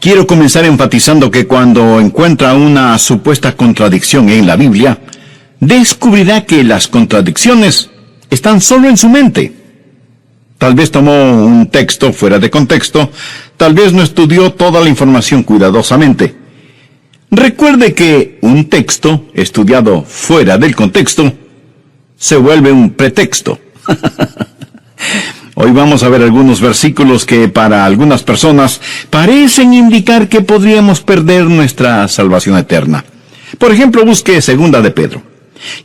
Quiero comenzar enfatizando que cuando encuentra una supuesta contradicción en la Biblia, descubrirá que las contradicciones están solo en su mente. Tal vez tomó un texto fuera de contexto, tal vez no estudió toda la información cuidadosamente. Recuerde que un texto estudiado fuera del contexto se vuelve un pretexto. Hoy vamos a ver algunos versículos que para algunas personas parecen indicar que podríamos perder nuestra salvación eterna. Por ejemplo, busque 2 de Pedro.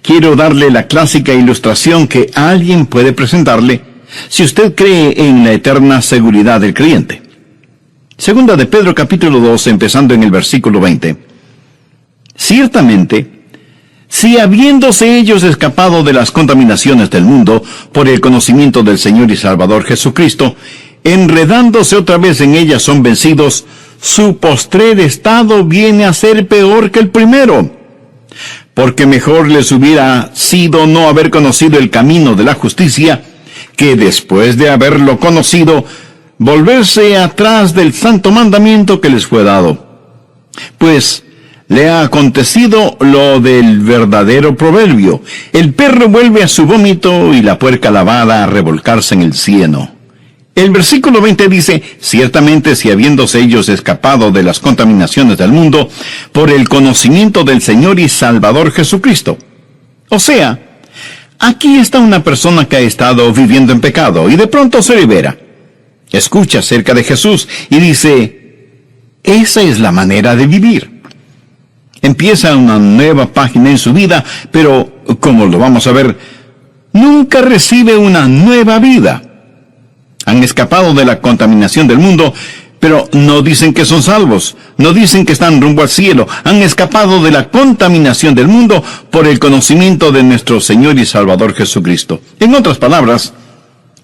Quiero darle la clásica ilustración que alguien puede presentarle si usted cree en la eterna seguridad del creyente. 2 de Pedro capítulo 2, empezando en el versículo 20. Ciertamente, si habiéndose ellos escapado de las contaminaciones del mundo por el conocimiento del Señor y Salvador Jesucristo, enredándose otra vez en ellas son vencidos, su postrer estado viene a ser peor que el primero. Porque mejor les hubiera sido no haber conocido el camino de la justicia, que después de haberlo conocido, volverse atrás del santo mandamiento que les fue dado. Pues le ha acontecido lo del verdadero proverbio: el perro vuelve a su vómito y la puerca lavada a revolcarse en el cieno. El versículo 20 dice: ciertamente si habiéndose ellos escapado de las contaminaciones del mundo por el conocimiento del Señor y Salvador Jesucristo. O sea, aquí está una persona que ha estado viviendo en pecado y de pronto se libera. Escucha acerca de Jesús y dice: esa es la manera de vivir. Empieza una nueva página en su vida, pero, como lo vamos a ver, nunca recibe una nueva vida. Han escapado de la contaminación del mundo, pero no dicen que son salvos, no dicen que están rumbo al cielo. Han escapado de la contaminación del mundo por el conocimiento de nuestro Señor y Salvador Jesucristo. En otras palabras,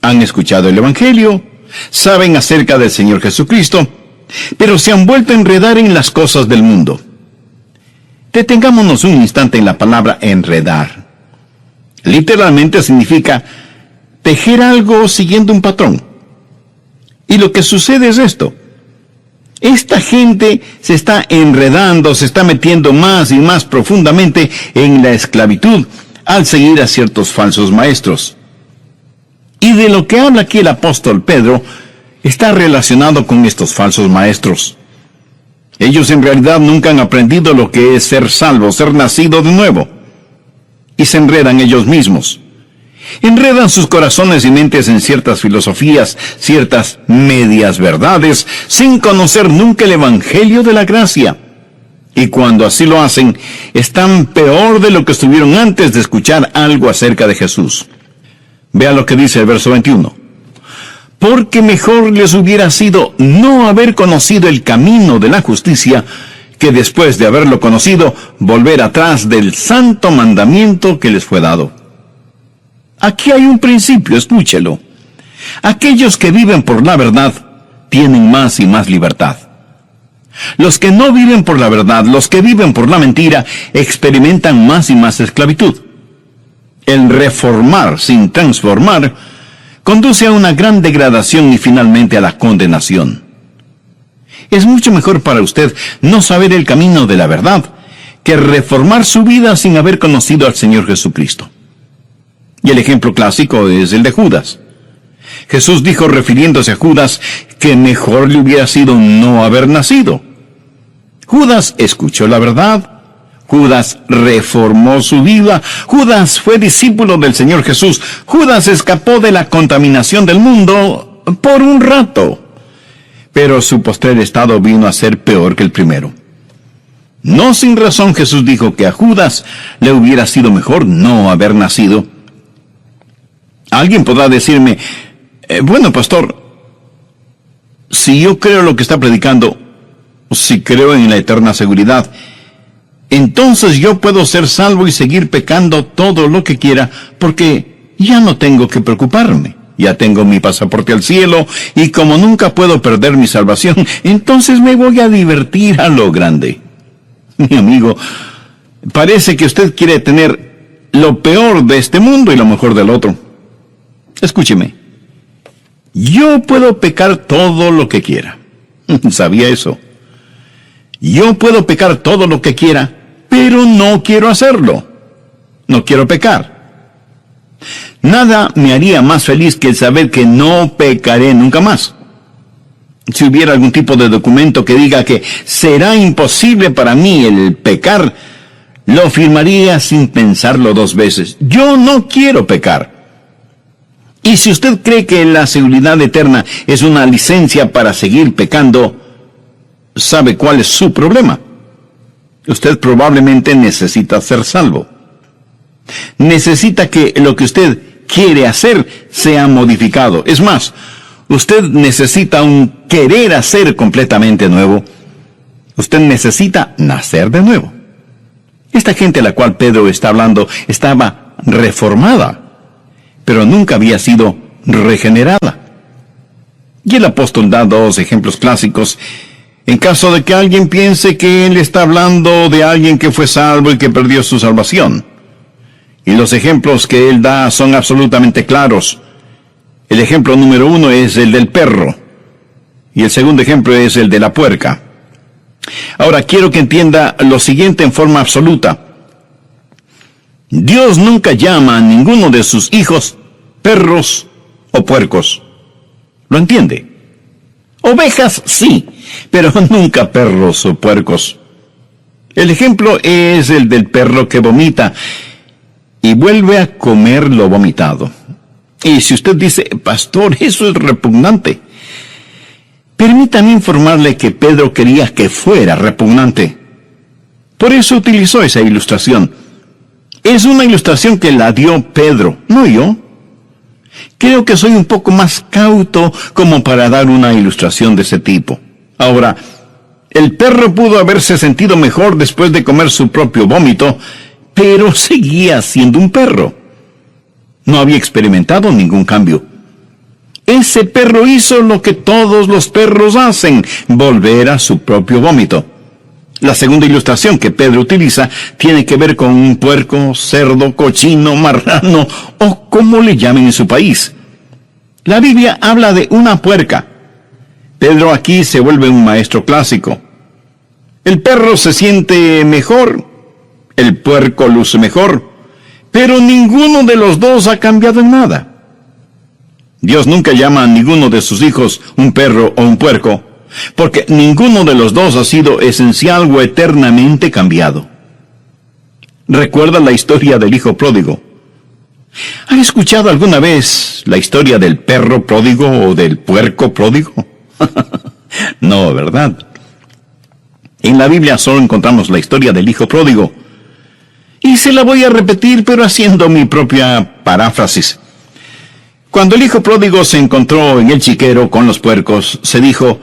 han escuchado el Evangelio, saben acerca del Señor Jesucristo, pero se han vuelto a enredar en las cosas del mundo. Detengámonos un instante en la palabra enredar. Literalmente significa tejer algo siguiendo un patrón. Y lo que sucede es esto: esta gente se está enredando, se está metiendo más y más profundamente en la esclavitud al seguir a ciertos falsos maestros. Y de lo que habla aquí el apóstol Pedro está relacionado con estos falsos maestros. Ellos en realidad nunca han aprendido lo que es ser salvo, ser nacido de nuevo. Y se enredan ellos mismos. Enredan sus corazones y mentes en ciertas filosofías, ciertas medias verdades, sin conocer nunca el Evangelio de la gracia. Y cuando así lo hacen, están peor de lo que estuvieron antes de escuchar algo acerca de Jesús. Vea lo que dice el verso 21. Porque mejor les hubiera sido no haber conocido el camino de la justicia, que después de haberlo conocido, volver atrás del santo mandamiento que les fue dado. Aquí hay un principio, escúchelo. Aquellos que viven por la verdad tienen más y más libertad. Los que no viven por la verdad, los que viven por la mentira, experimentan más y más esclavitud. El reformar sin transformar conduce a una gran degradación y finalmente a la condenación. Es mucho mejor para usted no saber el camino de la verdad que reformar su vida sin haber conocido al Señor Jesucristo. Y el ejemplo clásico es el de Judas. Jesús dijo, refiriéndose a Judas, que mejor le hubiera sido no haber nacido. Judas escuchó la verdad. Judas reformó su vida. Judas fue discípulo del Señor Jesús. Judas escapó de la contaminación del mundo por un rato. Pero su postrer estado vino a ser peor que el primero. No sin razón Jesús dijo que a Judas le hubiera sido mejor no haber nacido. Alguien podrá decirme, bueno, pastor, si yo creo lo que está predicando, si creo en la eterna seguridad, entonces yo puedo ser salvo y seguir pecando todo lo que quiera, porque ya no tengo que preocuparme. Ya tengo mi pasaporte al cielo, y como nunca puedo perder mi salvación, entonces me voy a divertir a lo grande. Mi amigo, parece que usted quiere tener lo peor de este mundo y lo mejor del otro. Escúcheme. Yo puedo pecar todo lo que quiera. ¿Sabía eso? Yo puedo pecar todo lo que quiera, pero no quiero hacerlo. No quiero pecar. Nada me haría más feliz que el saber que no pecaré nunca más. Si hubiera algún tipo de documento que diga que será imposible para mí el pecar, lo firmaría sin pensarlo dos veces. Yo no quiero pecar. Y si usted cree que la seguridad eterna es una licencia para seguir pecando, ¿sabe cuál es su problema? Usted probablemente necesita ser salvo. Necesita que lo que usted quiere hacer sea modificado. Es más, usted necesita un querer hacer completamente nuevo. Usted necesita nacer de nuevo. Esta gente a la cual Pedro está hablando estaba reformada, pero nunca había sido regenerada. Y el apóstol da dos ejemplos clásicos en caso de que alguien piense que él está hablando de alguien que fue salvo y que perdió su salvación. Y los ejemplos que él da son absolutamente claros. El ejemplo número 1 es el del perro, y el segundo ejemplo es el de la puerca. Ahora quiero que entienda lo siguiente en forma absoluta. Dios nunca llama a ninguno de sus hijos perros o puercos. ¿Lo entiende? Ovejas sí, pero nunca perros o puercos. El ejemplo es el del perro que vomita y vuelve a comer lo vomitado. Y si usted dice, pastor, eso es repugnante, permítame informarle que Pedro quería que fuera repugnante. Por eso utilizó esa ilustración. Es una ilustración que la dio Pedro, no yo. Creo que soy un poco más cauto como para dar una ilustración de ese tipo. Ahora, el perro pudo haberse sentido mejor después de comer su propio vómito, pero seguía siendo un perro. No había experimentado ningún cambio. Ese perro hizo lo que todos los perros hacen, volver a su propio vómito. La segunda ilustración que Pedro utiliza tiene que ver con un puerco, cerdo, cochino, marrano o como le llamen en su país. La Biblia habla de una puerca. Pedro aquí se vuelve un maestro clásico. El perro se siente mejor, el puerco luce mejor, pero ninguno de los dos ha cambiado en nada. Dios nunca llama a ninguno de sus hijos un perro o un puerco, porque ninguno de los dos ha sido esencial o eternamente cambiado. ¿Recuerda la historia del hijo pródigo? ¿Han escuchado alguna vez la historia del perro pródigo o del puerco pródigo? No, ¿verdad? En la Biblia solo encontramos la historia del hijo pródigo. Y se la voy a repetir, pero haciendo mi propia paráfrasis. Cuando el hijo pródigo se encontró en el chiquero con los puercos, se dijo,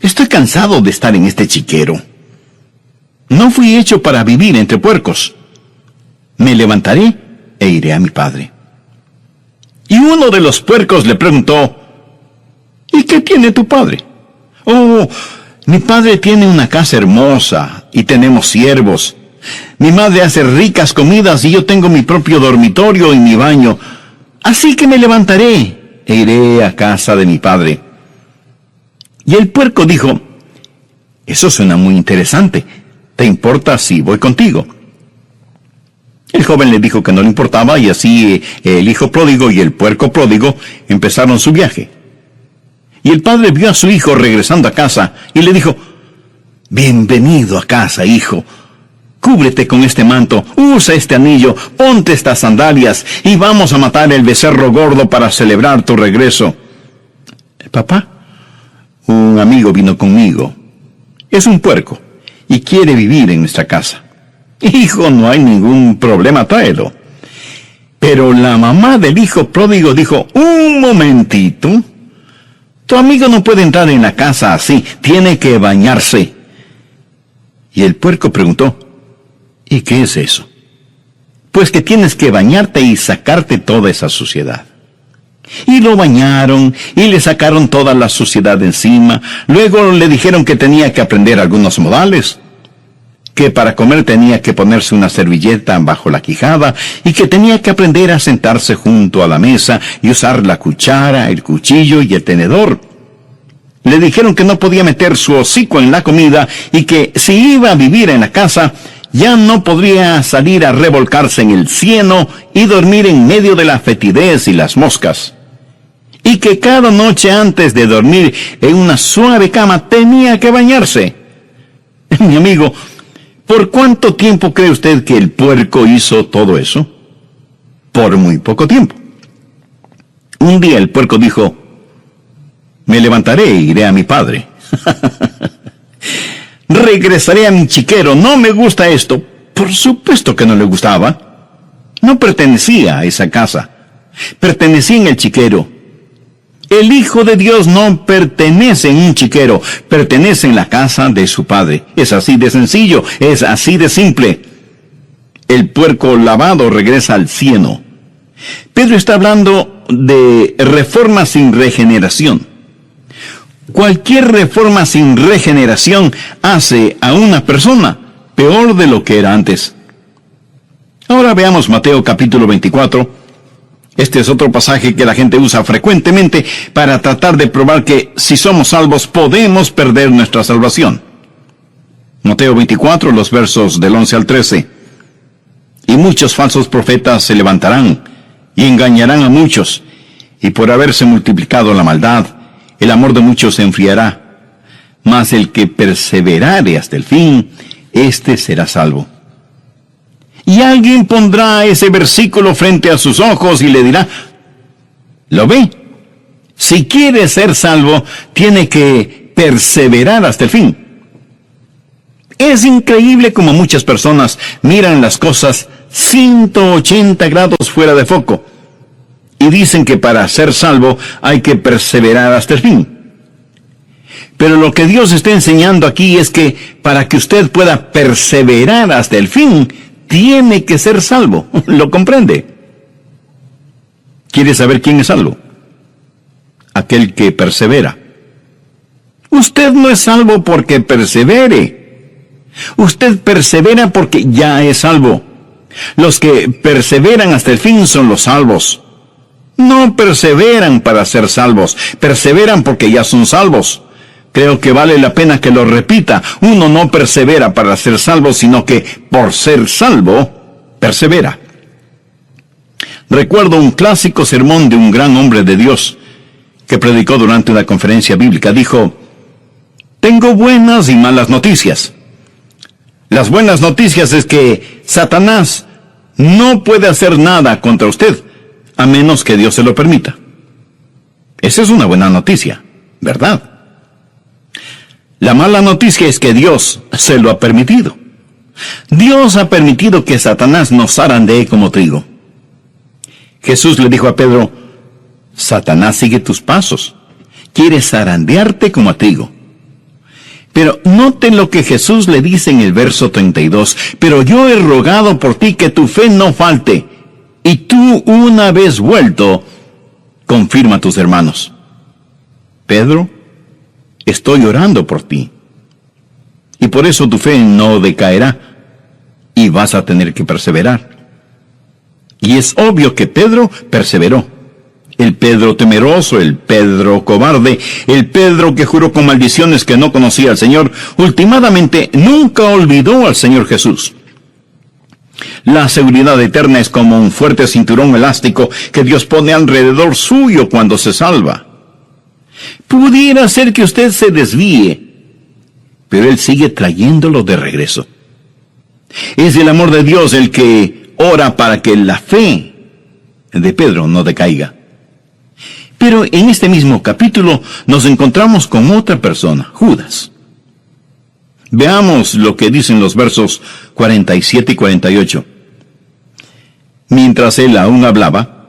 estoy cansado de estar en este chiquero. No fui hecho para vivir entre puercos. Me levantaré e iré a mi padre. Y uno de los puercos le preguntó, ¿y qué tiene tu padre? Oh, mi padre tiene una casa hermosa y tenemos siervos. Mi madre hace ricas comidas y yo tengo mi propio dormitorio y mi baño. Así que me levantaré e iré a casa de mi padre. Y el puerco dijo, eso suena muy interesante. ¿Te importa si voy contigo? El joven le dijo que no le importaba y así el hijo pródigo y el puerco pródigo empezaron su viaje. Y el padre vio a su hijo regresando a casa y le dijo, bienvenido a casa, hijo. Cúbrete con este manto, usa este anillo, ponte estas sandalias y vamos a matar el becerro gordo para celebrar tu regreso. Papá, un amigo vino conmigo. Es un puerco y quiere vivir en nuestra casa. Hijo, no hay ningún problema, tráelo. Pero la mamá del hijo pródigo dijo, un momentito. Tu amigo no puede entrar en la casa así, tiene que bañarse. Y el puerco preguntó, ¿y qué es eso? Pues que tienes que bañarte y sacarte toda esa suciedad. Y lo bañaron y le sacaron toda la suciedad de encima. Luego le dijeron que tenía que aprender algunos modales, que para comer tenía que ponerse una servilleta bajo la quijada y que tenía que aprender a sentarse junto a la mesa y usar la cuchara, el cuchillo y el tenedor. Le dijeron que no podía meter su hocico en la comida y que si iba a vivir en la casa, ya no podría salir a revolcarse en el cieno y dormir en medio de la fetidez y las moscas. Y que cada noche antes de dormir en una suave cama tenía que bañarse. Mi amigo, ¿por cuánto tiempo cree usted que el puerco hizo todo eso? Por muy poco tiempo. Un día el puerco dijo: me levantaré e iré a mi padre. Regresaré a mi chiquero. No me gusta esto. Por supuesto que no le gustaba. No pertenecía a esa casa. Pertenecía en el chiquero. El Hijo de Dios no pertenece en un chiquero. Pertenece en la casa de su padre. Es así de sencillo. Es así de simple. El puerco lavado regresa al cieno. Pedro está hablando de reforma sin regeneración. Cualquier reforma sin regeneración hace a una persona peor de lo que era antes. Ahora veamos Mateo capítulo 24. Este es otro pasaje que la gente usa frecuentemente para tratar de probar que si somos salvos podemos perder nuestra salvación. Mateo 24, los versos del 11 al 13. Y muchos falsos profetas se levantarán y engañarán a muchos, y por haberse multiplicado la maldad, el amor de muchos se enfriará, mas el que perseverare hasta el fin, éste será salvo. Y alguien pondrá ese versículo frente a sus ojos y le dirá: ¿lo ve? Si quiere ser salvo, tiene que perseverar hasta el fin. Es increíble como muchas personas miran las cosas 180 grados fuera de foco. Y dicen que para ser salvo hay que perseverar hasta el fin. Pero lo que Dios está enseñando aquí es que para que usted pueda perseverar hasta el fin, tiene que ser salvo. ¿Lo comprende? ¿Quiere saber quién es salvo? Aquel que persevera. Usted no es salvo porque persevere. Usted persevera porque ya es salvo. Los que perseveran hasta el fin son los salvos. No perseveran para ser salvos, perseveran porque ya son salvos. Creo que vale la pena que lo repita. Uno no persevera para ser salvo, sino que por ser salvo, persevera. Recuerdo un clásico sermón de un gran hombre de Dios que predicó durante una conferencia bíblica. Dijo: tengo buenas y malas noticias. Las buenas noticias es que Satanás no puede hacer nada contra usted, a menos que Dios se lo permita. Esa es una buena noticia, ¿verdad? La mala noticia es que Dios se lo ha permitido. Dios ha permitido que Satanás nos zarandee como trigo. Jesús le dijo a Pedro: Satanás sigue tus pasos, quiere zarandearte como a trigo. Pero noten lo que Jesús le dice en el verso 32. Pero yo he rogado por ti que tu fe no falte, y tú, una vez vuelto, confirma a tus hermanos. Pedro, estoy orando por ti. Y por eso tu fe no decaerá, y vas a tener que perseverar. Y es obvio que Pedro perseveró. El Pedro temeroso, el Pedro cobarde, el Pedro que juró con maldiciones que no conocía al Señor, últimamente nunca olvidó al Señor Jesús. La seguridad eterna es como un fuerte cinturón elástico que Dios pone alrededor suyo cuando se salva. Pudiera ser que usted se desvíe, pero Él sigue trayéndolo de regreso. Es el amor de Dios el que ora para que la fe de Pedro no decaiga. Pero en este mismo capítulo nos encontramos con otra persona, Judas. Veamos lo que dicen los versos 47 y 48. Mientras él aún hablaba,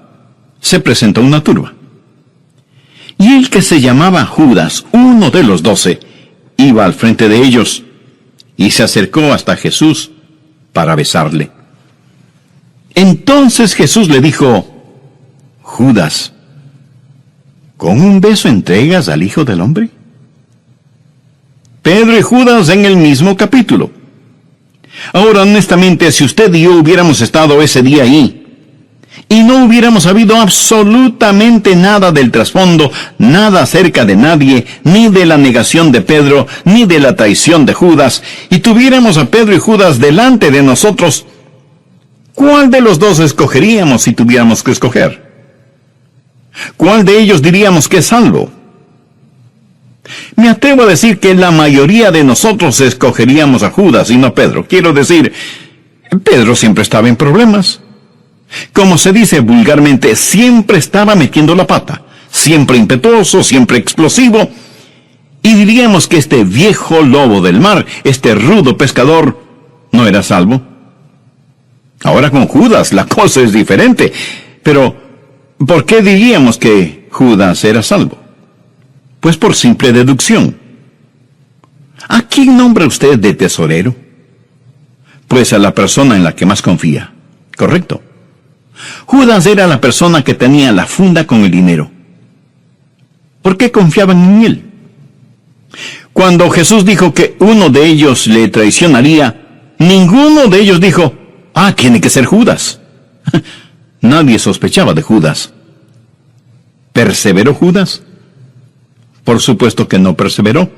se presentó una turba. Y el que se llamaba Judas, uno de los 12, iba al frente de ellos y se acercó hasta Jesús para besarle. Entonces Jesús le dijo: Judas, ¿con un beso entregas al Hijo del Hombre? Pedro y Judas en el mismo capítulo. Ahora, honestamente, si usted y yo hubiéramos estado ese día ahí, y no hubiéramos sabido absolutamente nada del trasfondo, nada acerca de nadie, ni de la negación de Pedro, ni de la traición de Judas, y tuviéramos a Pedro y Judas delante de nosotros, ¿cuál de los dos escogeríamos si tuviéramos que escoger? ¿Cuál de ellos diríamos que es salvo? Me atrevo a decir que la mayoría de nosotros escogeríamos a Judas y no a Pedro. Quiero decir, Pedro siempre estaba en problemas. Como se dice vulgarmente, siempre estaba metiendo la pata, siempre impetuoso, siempre explosivo, y diríamos que este viejo lobo del mar, este rudo pescador, no era salvo. Ahora con Judas la cosa es diferente, pero ¿por qué diríamos que Judas era salvo? Pues por simple deducción. ¿A quién nombra usted de tesorero? Pues a la persona en la que más confía. Correcto. Judas era la persona que tenía la funda con el dinero. ¿Por qué confiaban en él? Cuando Jesús dijo que uno de ellos le traicionaría, ninguno de ellos dijo, tiene que ser Judas. Nadie sospechaba de Judas. ¿Perseveró Judas? Por supuesto que no perseveró.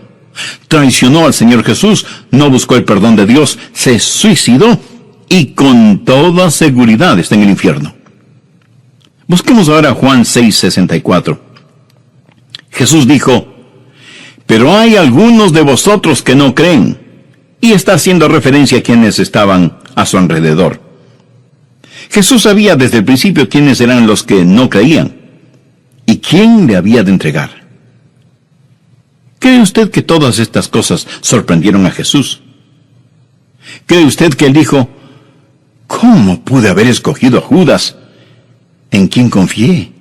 Traicionó al Señor Jesús, no buscó el perdón de Dios, se suicidó y con toda seguridad está en el infierno. Busquemos ahora Juan 6:64. Jesús dijo, pero hay algunos de vosotros que no creen, y está haciendo referencia a quienes estaban a su alrededor. Jesús sabía desde el principio quiénes eran los que no creían y quién le había de entregar. ¿Cree usted que todas estas cosas sorprendieron a Jesús? ¿Cree usted que él dijo, ¿cómo pude haber escogido a Judas, en quien confié,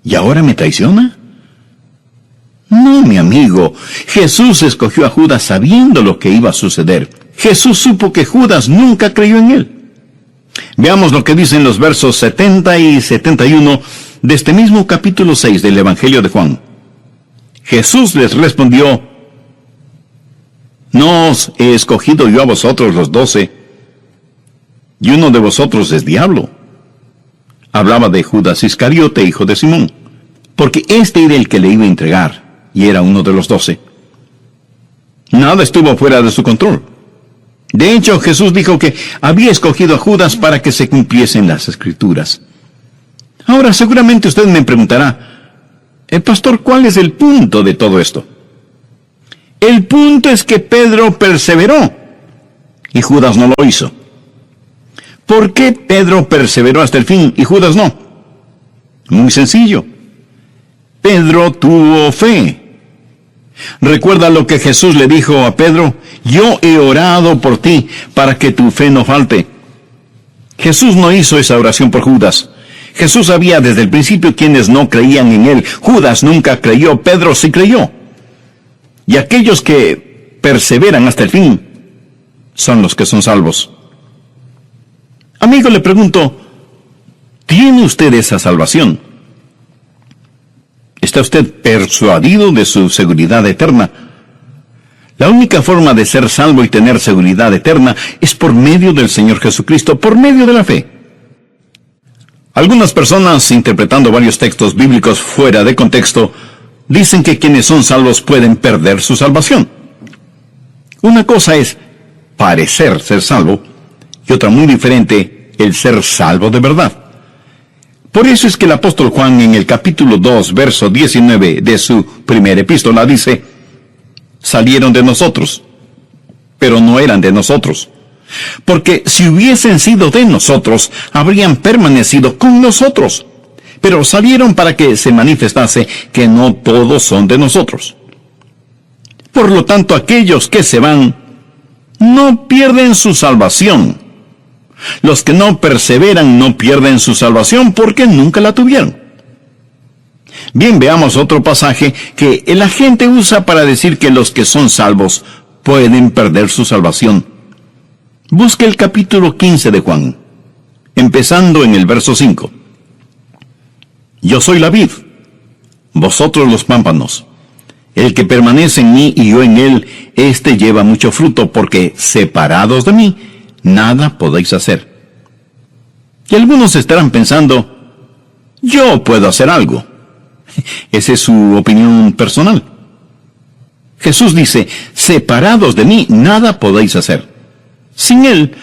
y ahora me traiciona? No, mi amigo, Jesús escogió a Judas sabiendo lo que iba a suceder. Jesús supo que Judas nunca creyó en él. Veamos lo que dicen los versos 70 y 71 de este mismo capítulo 6 del Evangelio de Juan. Jesús les respondió, ¿no os he escogido yo a vosotros los 12? Y uno de vosotros es diablo. Hablaba de Judas Iscariote, hijo de Simón, porque este era el que le iba a entregar, y era uno de los 12. Nada estuvo fuera de su control. De hecho, Jesús dijo que había escogido a Judas para que se cumpliesen las Escrituras. Ahora, seguramente usted me preguntará, pastor, ¿cuál es el punto de todo esto? El punto es que Pedro perseveró, y Judas no lo hizo. ¿Por qué Pedro perseveró hasta el fin y Judas no? Muy sencillo. Pedro tuvo fe. Recuerda lo que Jesús le dijo a Pedro, yo he orado por ti para que tu fe no falte. Jesús no hizo esa oración por Judas. Jesús sabía desde el principio quienes no creían en él. Judas nunca creyó, Pedro sí creyó. Y aquellos que perseveran hasta el fin son los que son salvos. Amigo, le pregunto, ¿tiene usted esa salvación? ¿Está usted persuadido de su seguridad eterna? La única forma de ser salvo y tener seguridad eterna es por medio del Señor Jesucristo, por medio de la fe. Algunas personas, interpretando varios textos bíblicos fuera de contexto, dicen que quienes son salvos pueden perder su salvación. Una cosa es parecer ser salvo, y otra muy diferente, el ser salvo de verdad. Por eso es que el apóstol Juan en el capítulo 2, verso 19 de su primera epístola dice, salieron de nosotros, pero no eran de nosotros. Porque si hubiesen sido de nosotros, habrían permanecido con nosotros. Pero salieron para que se manifestase que no todos son de nosotros. Por lo tanto, aquellos que se van, no pierden su salvación. Los que no perseveran no pierden su salvación porque nunca la tuvieron. Bien, veamos otro pasaje que la gente usa para decir que los que son salvos pueden perder su salvación. Busque el capítulo 15 de Juan, empezando en el verso 5. Yo soy la vid, vosotros los pámpanos. El que permanece en mí y yo en él, éste lleva mucho fruto, porque separados de mí, nada podéis hacer. Y algunos estarán pensando, yo puedo hacer algo. Esa es su opinión personal. Jesús dice, separados de mí, nada podéis hacer. Sin Él,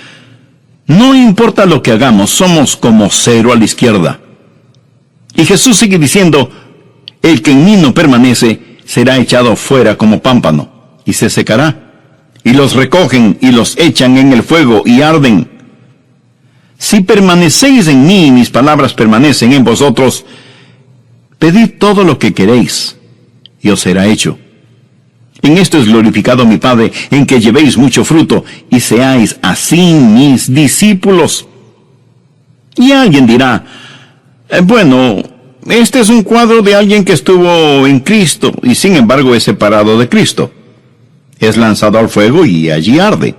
no importa lo que hagamos, somos como cero a la izquierda. Y Jesús sigue diciendo, el que en mí no permanece, será echado fuera como pámpano, y se secará. Y los recogen y los echan en el fuego y arden. Si permanecéis en mí y mis palabras permanecen en vosotros, pedid todo lo que queréis, y os será hecho. En esto es glorificado mi Padre, en que llevéis mucho fruto, y seáis así mis discípulos. Y alguien dirá, bueno, este es un cuadro de alguien que estuvo en Cristo, y sin embargo es separado de Cristo. Es lanzado al fuego y allí arde.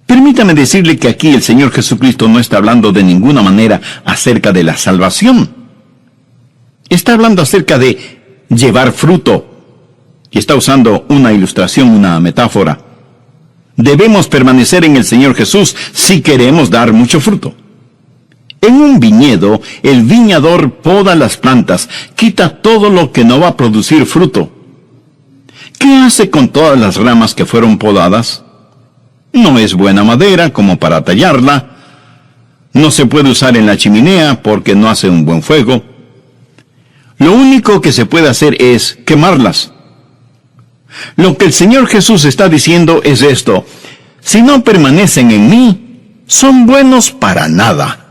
Permítame decirle que aquí el Señor Jesucristo no está hablando de ninguna manera acerca de la salvación. Está hablando acerca de llevar fruto. Y está usando una ilustración, una metáfora. Debemos permanecer en el Señor Jesús si queremos dar mucho fruto. En un viñedo, el viñador poda las plantas, quita todo lo que no va a producir fruto. ¿Qué hace con todas las ramas que fueron podadas? No es buena madera como para tallarla. No se puede usar en la chimenea porque no hace un buen fuego. Lo único que se puede hacer es quemarlas. Lo que el Señor Jesús está diciendo es esto: si no permanecen en mí, son buenos para nada.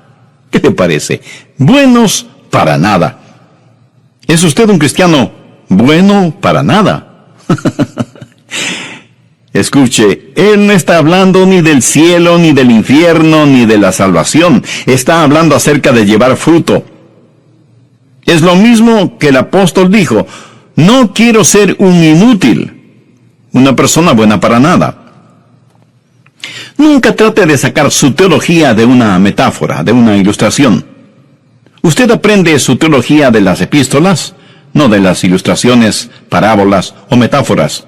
¿Qué te parece? Buenos para nada. ¿Es usted un cristiano bueno para nada? Escuche, Él no está hablando ni del cielo, ni del infierno, ni de la salvación. Está hablando acerca de llevar fruto. Es lo mismo que el apóstol dijo: no quiero ser un inútil, una persona buena para nada. Nunca trate de sacar su teología de una metáfora, de una ilustración. Usted aprende su teología de las epístolas, no de las ilustraciones, parábolas o metáforas.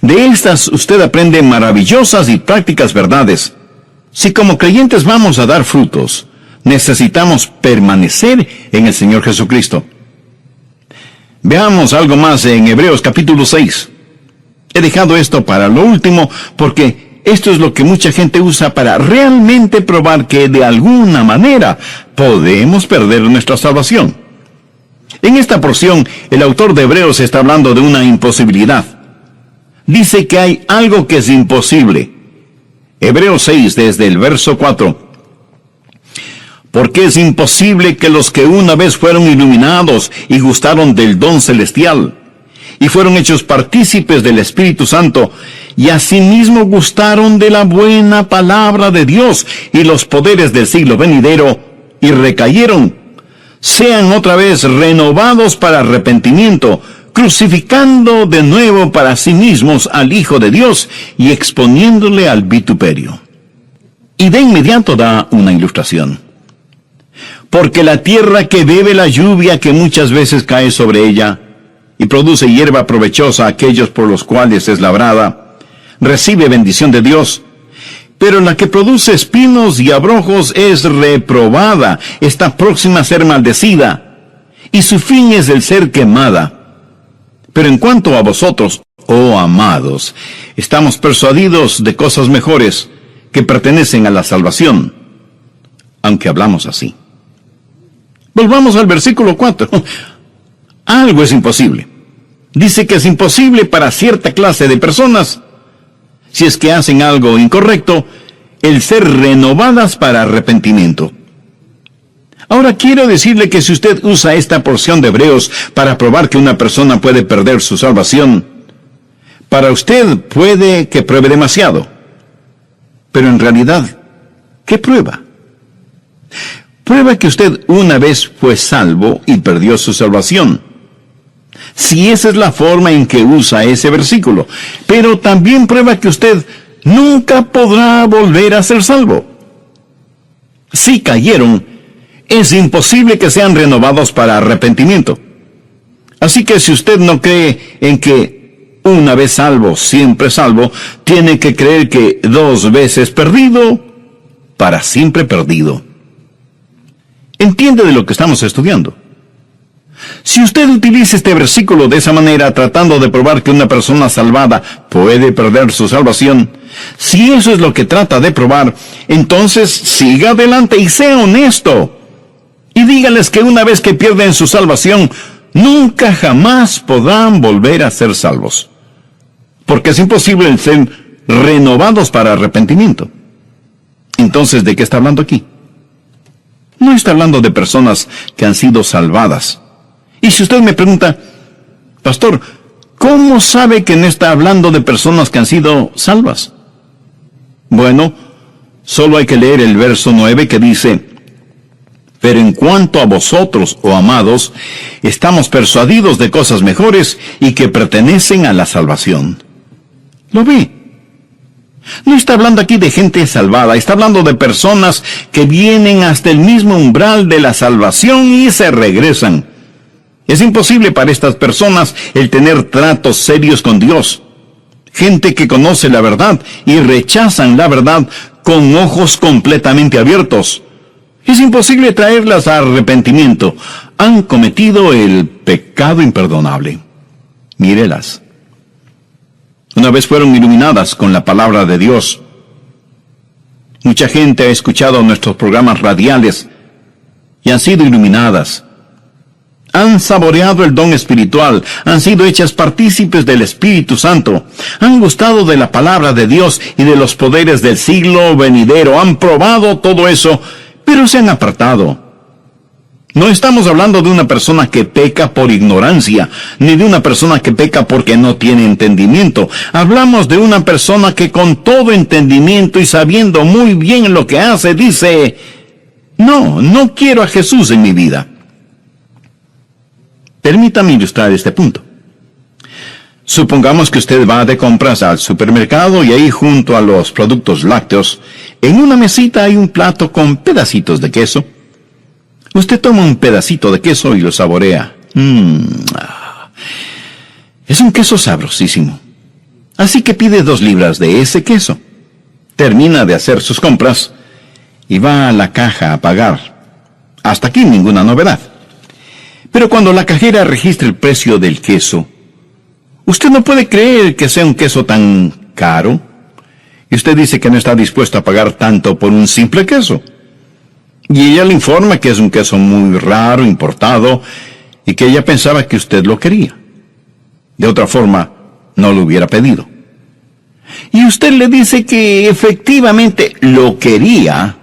De estas usted aprende maravillosas y prácticas verdades. Si como creyentes vamos a dar frutos, necesitamos permanecer en el Señor Jesucristo. Veamos algo más en Hebreos capítulo 6. He dejado esto para lo último porque esto es lo que mucha gente usa para realmente probar que de alguna manera podemos perder nuestra salvación. En esta porción, el autor de Hebreos está hablando de una imposibilidad. Dice que hay algo que es imposible. Hebreos 6, desde el verso 4. Porque es imposible que los que una vez fueron iluminados y gustaron del don celestial, y fueron hechos partícipes del Espíritu Santo, y asimismo gustaron de la buena palabra de Dios y los poderes del siglo venidero, y recayeron, sean otra vez renovados para arrepentimiento, crucificando de nuevo para sí mismos al Hijo de Dios y exponiéndole al vituperio. Y de inmediato da una ilustración. Porque la tierra que bebe la lluvia que muchas veces cae sobre ella, y produce hierba provechosa a aquellos por los cuales es labrada, recibe bendición de Dios. Pero la que produce espinos y abrojos es reprobada, está próxima a ser maldecida, y su fin es el ser quemada. Pero en cuanto a vosotros, oh amados, estamos persuadidos de cosas mejores que pertenecen a la salvación, aunque hablamos así. Volvamos al versículo 4. Algo es imposible. Dice que es imposible para cierta clase de personas, si es que hacen algo incorrecto, el ser renovadas para arrepentimiento. Ahora quiero decirle que si usted usa esta porción de Hebreos para probar que una persona puede perder su salvación, para usted puede que pruebe demasiado. Pero en realidad, ¿qué prueba? Prueba que usted una vez fue salvo y perdió su salvación. Si esa es la forma en que usa ese versículo. Pero también prueba que usted nunca podrá volver a ser salvo. Si cayeron, es imposible que sean renovados para arrepentimiento. Así que si usted no cree en que una vez salvo, siempre salvo, tiene que creer que 2 veces perdido, para siempre perdido. ¿Entiende de lo que estamos estudiando? Si usted utiliza este versículo de esa manera, tratando de probar que una persona salvada puede perder su salvación, si eso es lo que trata de probar, entonces siga adelante y sea honesto. Y dígales que una vez que pierden su salvación, nunca jamás podrán volver a ser salvos. Porque es imposible ser renovados para arrepentimiento. Entonces, ¿de qué está hablando aquí? No está hablando de personas que han sido salvadas. Y si usted me pregunta, pastor, ¿cómo sabe que no está hablando de personas que han sido salvas? Bueno, solo hay que leer el verso 9 que dice: pero en cuanto a vosotros, oh amados, estamos persuadidos de cosas mejores y que pertenecen a la salvación. ¿Lo ve? No está hablando aquí de gente salvada, está hablando de personas que vienen hasta el mismo umbral de la salvación y se regresan. Es imposible para estas personas el tener tratos serios con Dios. Gente que conoce la verdad y rechazan la verdad con ojos completamente abiertos. Es imposible traerlas a arrepentimiento. Han cometido el pecado imperdonable. Mírelas. Una vez fueron iluminadas con la palabra de Dios. Mucha gente ha escuchado nuestros programas radiales y han sido iluminadas. Han saboreado el don espiritual, han sido hechas partícipes del Espíritu Santo, han gustado de la palabra de Dios y de los poderes del siglo venidero, han probado todo eso, pero se han apartado. No estamos hablando de una persona que peca por ignorancia, ni de una persona que peca porque no tiene entendimiento. Hablamos de una persona que con todo entendimiento y sabiendo muy bien lo que hace, dice: no quiero a Jesús en mi vida. Permítame ilustrar este punto. Supongamos que usted va de compras al supermercado y ahí junto a los productos lácteos, en una mesita hay un plato con pedacitos de queso. Usted toma un pedacito de queso y lo saborea. Es un queso sabrosísimo. Así que pide 2 libras de ese queso. Termina de hacer sus compras y va a la caja a pagar. Hasta aquí ninguna novedad. Pero cuando la cajera registra el precio del queso, usted no puede creer que sea un queso tan caro. Y usted dice que no está dispuesto a pagar tanto por un simple queso. Y ella le informa que es un queso muy raro, importado, y que ella pensaba que usted lo quería. De otra forma, no lo hubiera pedido. Y usted le dice que efectivamente lo quería,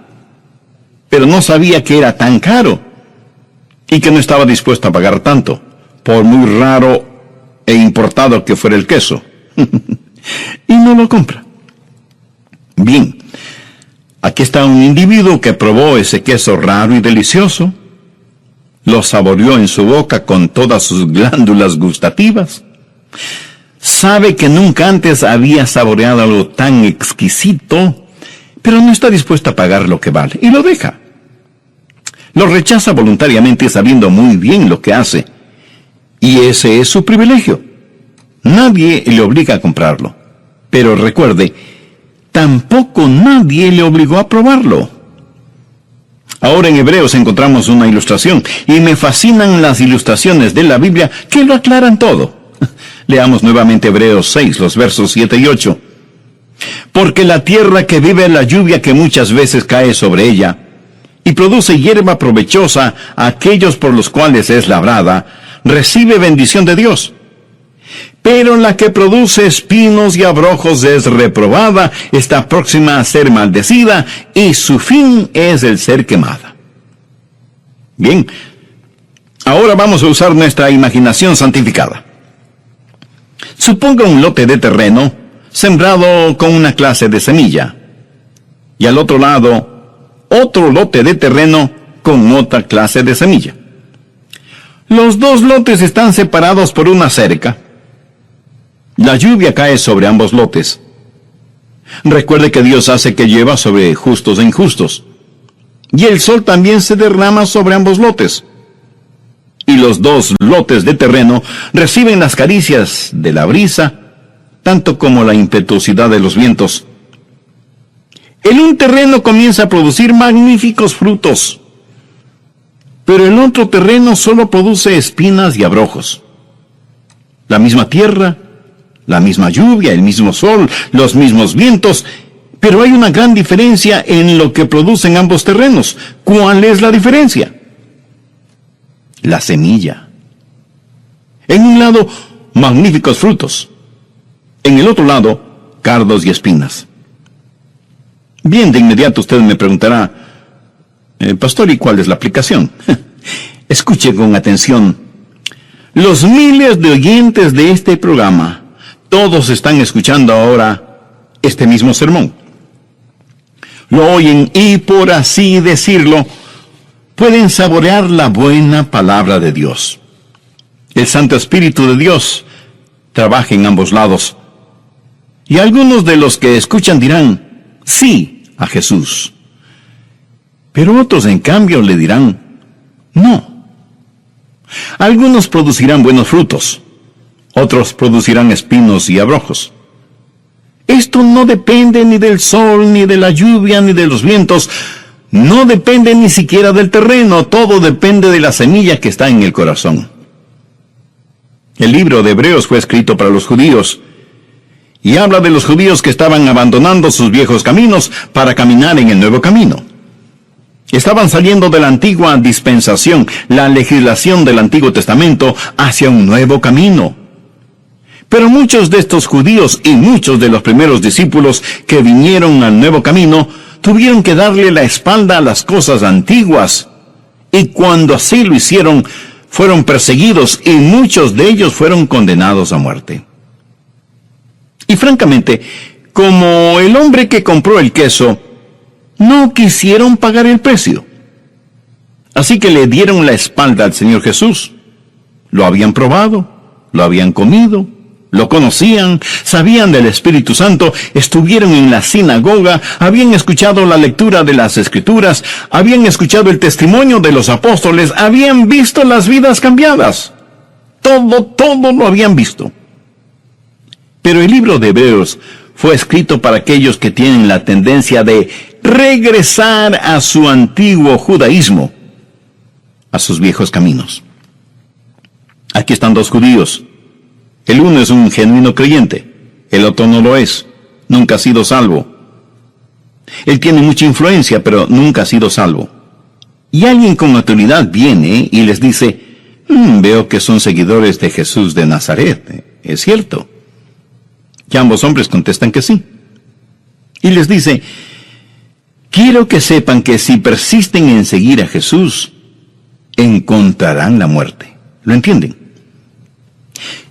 pero no sabía que era tan caro. Y que no estaba dispuesto a pagar tanto, por muy raro e importado que fuera el queso. Y no lo compra. Bien, aquí está un individuo que probó ese queso raro y delicioso, lo saboreó en su boca con todas sus glándulas gustativas, sabe que nunca antes había saboreado algo tan exquisito, pero no está dispuesto a pagar lo que vale, y lo deja. Lo rechaza voluntariamente sabiendo muy bien lo que hace. Y ese es su privilegio. Nadie le obliga a comprarlo. Pero recuerde, tampoco nadie le obligó a probarlo. Ahora en Hebreos encontramos una ilustración, y me fascinan las ilustraciones de la Biblia que lo aclaran todo. Leamos nuevamente Hebreos 6, los versos 7 y 8. Porque la tierra que vive la lluvia que muchas veces cae sobre ella, y produce hierba provechosa a aquellos por los cuales es labrada, recibe bendición de Dios. Pero la que produce espinos y abrojos es reprobada, está próxima a ser maldecida, y su fin es el ser quemada. Bien, ahora vamos a usar nuestra imaginación santificada. Suponga un lote de terreno sembrado con una clase de semilla, y al otro lado otro lote de terreno con otra clase de semilla. Los 2 lotes están separados por una cerca. La lluvia cae sobre ambos lotes. Recuerde que Dios hace que llueva sobre justos e injustos. Y el sol también se derrama sobre ambos lotes. Y los 2 lotes de terreno reciben las caricias de la brisa, tanto como la impetuosidad de los vientos. El un terreno comienza a producir magníficos frutos, pero el otro terreno solo produce espinas y abrojos. La misma tierra, la misma lluvia, el mismo sol, los mismos vientos, pero hay una gran diferencia en lo que producen ambos terrenos. ¿Cuál es la diferencia? La semilla. En un lado, magníficos frutos. En el otro lado, cardos y espinas. Bien, de inmediato usted me preguntará, pastor, ¿y cuál es la aplicación? Escuche con atención. Los miles de oyentes de este programa, todos están escuchando ahora este mismo sermón. Lo oyen y, por así decirlo, pueden saborear la buena palabra de Dios. El Santo Espíritu de Dios trabaja en ambos lados. Y algunos de los que escuchan dirán, sí, a Jesús. Pero otros, en cambio, le dirán, no. Algunos producirán buenos frutos, otros producirán espinos y abrojos. Esto no depende ni del sol, ni de la lluvia, ni de los vientos. No depende ni siquiera del terreno. Todo depende de la semilla que está en el corazón. El libro de Hebreos fue escrito para los judíos, y habla de los judíos que estaban abandonando sus viejos caminos para caminar en el nuevo camino. Estaban saliendo de la antigua dispensación, la legislación del Antiguo Testamento, hacia un nuevo camino. Pero muchos de estos judíos y muchos de los primeros discípulos que vinieron al nuevo camino tuvieron que darle la espalda a las cosas antiguas, y cuando así lo hicieron, fueron perseguidos y muchos de ellos fueron condenados a muerte. Y francamente, como el hombre que compró el queso, no quisieron pagar el precio. Así que le dieron la espalda al Señor Jesús. Lo habían probado, lo habían comido, lo conocían, sabían del Espíritu Santo, estuvieron en la sinagoga, habían escuchado la lectura de las Escrituras, habían escuchado el testimonio de los apóstoles, habían visto las vidas cambiadas. Todo lo habían visto. Pero el libro de Hebreos fue escrito para aquellos que tienen la tendencia de regresar a su antiguo judaísmo, a sus viejos caminos. Aquí están dos judíos. El uno es un genuino creyente, el otro no lo es, nunca ha sido salvo. Él tiene mucha influencia, pero nunca ha sido salvo. Y alguien con autoridad viene y les dice, veo que son seguidores de Jesús de Nazaret, ¿es cierto? Y ambos hombres contestan que sí. Y les dice, quiero que sepan que si persisten en seguir a Jesús, encontrarán la muerte. ¿Lo entienden?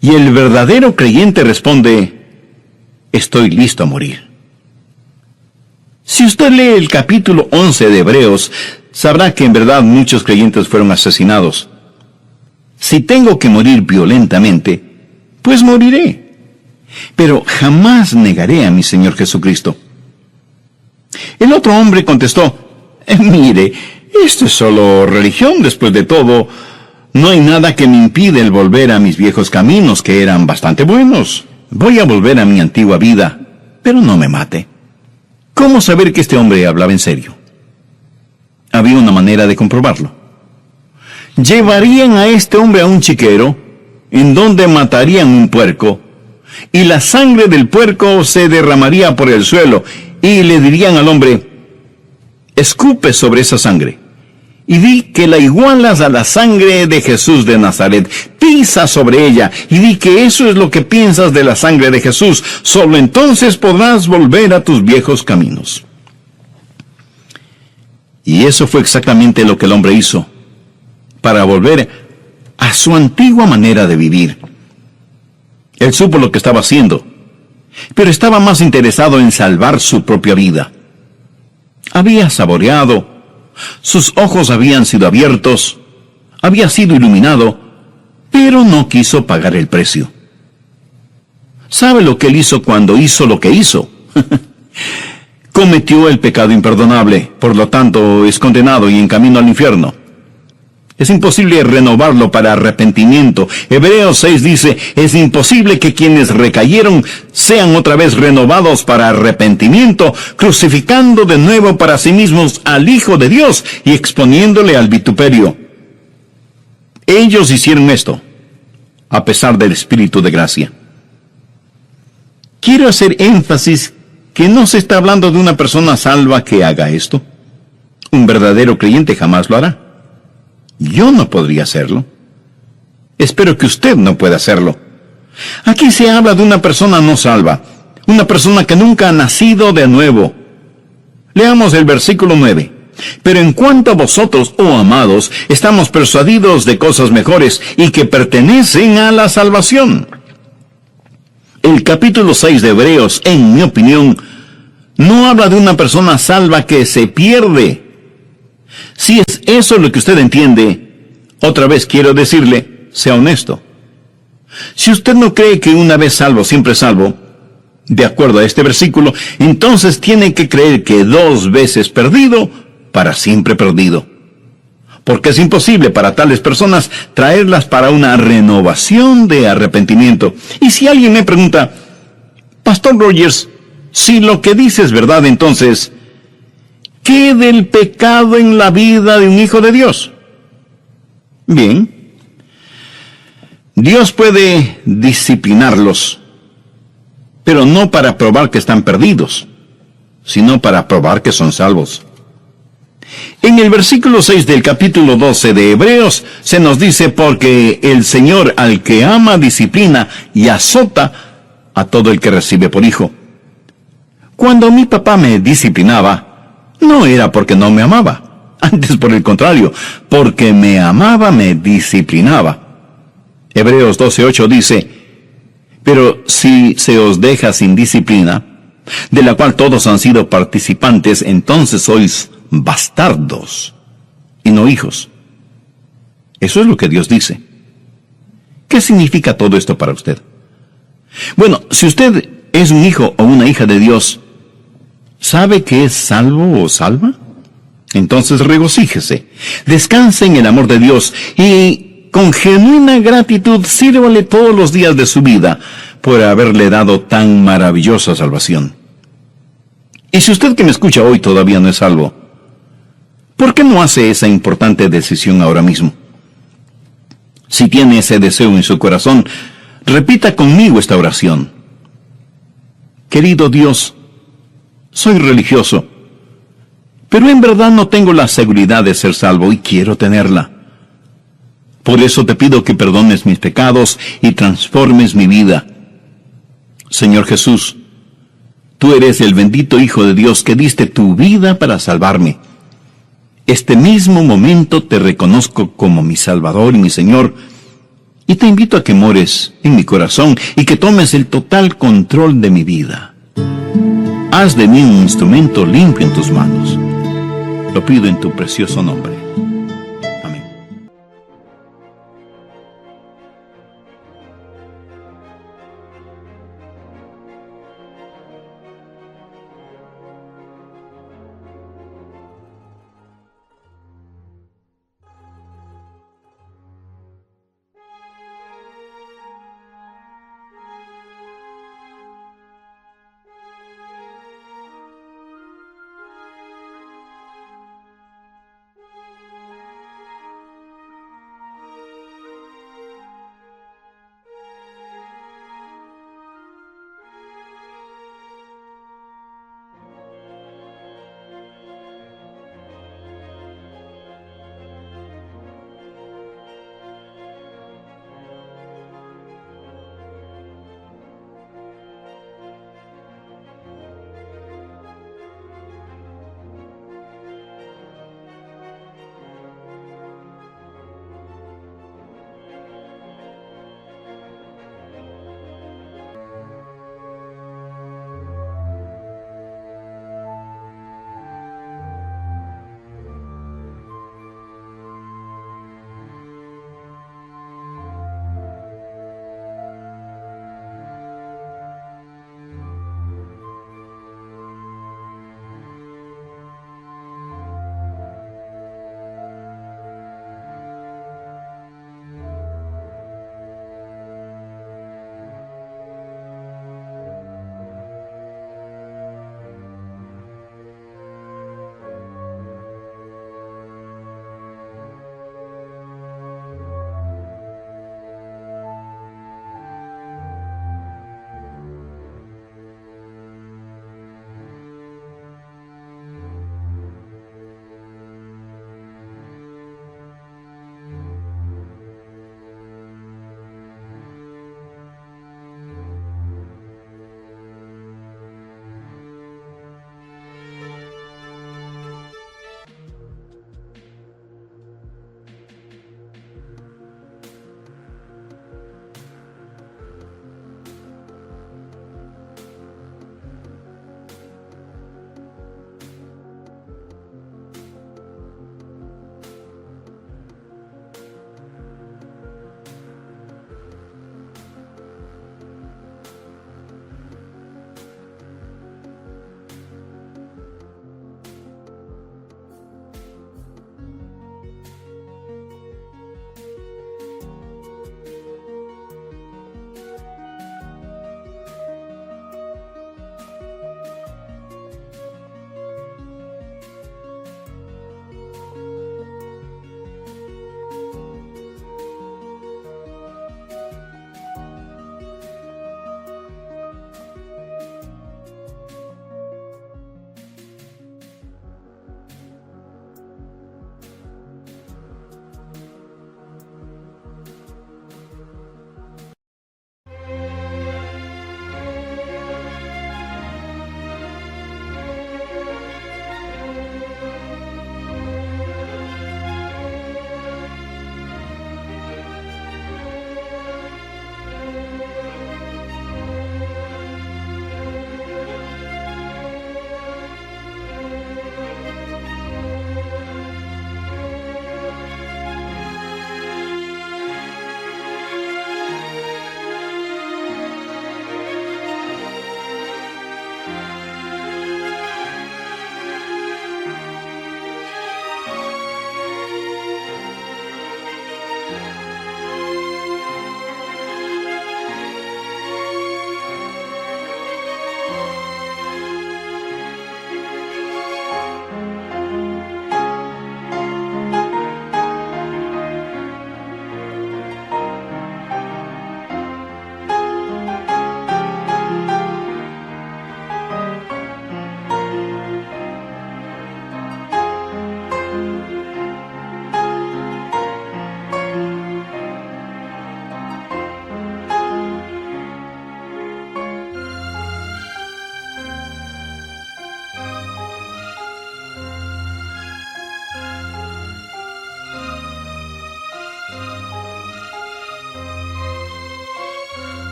Y el verdadero creyente responde, estoy listo a morir. Si usted lee el capítulo 11 de Hebreos, sabrá que en verdad muchos creyentes fueron asesinados. Si tengo que morir violentamente, pues moriré. Pero jamás negaré a mi Señor Jesucristo. El otro hombre contestó, mire, esto es solo religión, después de todo. No hay nada que me impide el volver a mis viejos caminos, que eran bastante buenos. Voy a volver a mi antigua vida, pero no me mate. ¿Cómo saber que este hombre hablaba en serio? Había una manera de comprobarlo. Llevarían a este hombre a un chiquero, en donde matarían un puerco, y la sangre del puerco se derramaría por el suelo, y le dirían al hombre, escupe sobre esa sangre, y di que la igualas a la sangre de Jesús de Nazaret. Pisa sobre ella, y di que eso es lo que piensas de la sangre de Jesús. Solo entonces podrás volver a tus viejos caminos. Y eso fue exactamente lo que el hombre hizo, para volver a su antigua manera de vivir. Él supo lo que estaba haciendo, pero estaba más interesado en salvar su propia vida. Había saboreado, sus ojos habían sido abiertos, había sido iluminado, pero no quiso pagar el precio. ¿Sabe lo que él hizo cuando hizo lo que hizo? Cometió el pecado imperdonable, por lo tanto es condenado y en camino al infierno. Es imposible renovarlo para arrepentimiento. Hebreos 6 dice, es imposible que quienes recayeron sean otra vez renovados para arrepentimiento, crucificando de nuevo para sí mismos al Hijo de Dios y exponiéndole al vituperio. Ellos hicieron esto, a pesar del Espíritu de gracia. Quiero hacer énfasis que no se está hablando de una persona salva que haga esto. Un verdadero creyente jamás lo hará. Yo no podría hacerlo. Espero que usted no pueda hacerlo. Aquí se habla de una persona no salva, una persona que nunca ha nacido de nuevo. Leamos el versículo 9. Pero en cuanto a vosotros, oh amados, estamos persuadidos de cosas mejores y que pertenecen a la salvación. El capítulo 6 de Hebreos, en mi opinión, no habla de una persona salva que se pierde. Si es eso lo que usted entiende, otra vez quiero decirle, sea honesto. Si usted no cree que una vez salvo, siempre salvo, de acuerdo a este versículo, entonces tiene que creer que 2 veces perdido, para siempre perdido. Porque es imposible para tales personas traerlas para una renovación de arrepentimiento. Y si alguien me pregunta, Pastor Rogers, si lo que dice es verdad, entonces, ¿qué del pecado en la vida de un hijo de Dios? Bien, Dios puede disciplinarlos, pero no para probar que están perdidos, sino para probar que son salvos. En el versículo 6 del capítulo 12 de Hebreos se nos dice, porque el Señor al que ama disciplina y azota a todo el que recibe por hijo. Cuando mi papá me disciplinaba, no era porque no me amaba, antes por el contrario, porque me amaba me disciplinaba. Hebreos 12:8 dice, pero si se os deja sin disciplina, de la cual todos han sido participantes, entonces sois bastardos y no hijos. Eso es lo que Dios dice. ¿Qué significa todo esto para usted? Bueno, si usted es un hijo o una hija de Dios, ¿sabe que es salvo o salva? Entonces regocíjese, descanse en el amor de Dios y con genuina gratitud sírvale todos los días de su vida por haberle dado tan maravillosa salvación. Y si usted que me escucha hoy todavía no es salvo, ¿por qué no hace esa importante decisión ahora mismo? Si tiene ese deseo en su corazón, repita conmigo esta oración. Querido Dios, soy religioso, pero en verdad no tengo la seguridad de ser salvo y quiero tenerla. Por eso te pido que perdones mis pecados y transformes mi vida. Señor Jesús, tú eres el bendito Hijo de Dios que diste tu vida para salvarme. Este mismo momento te reconozco como mi Salvador y mi Señor, y te invito a que mores en mi corazón y que tomes el total control de mi vida. Haz de mí un instrumento limpio en tus manos. Lo pido en tu precioso nombre.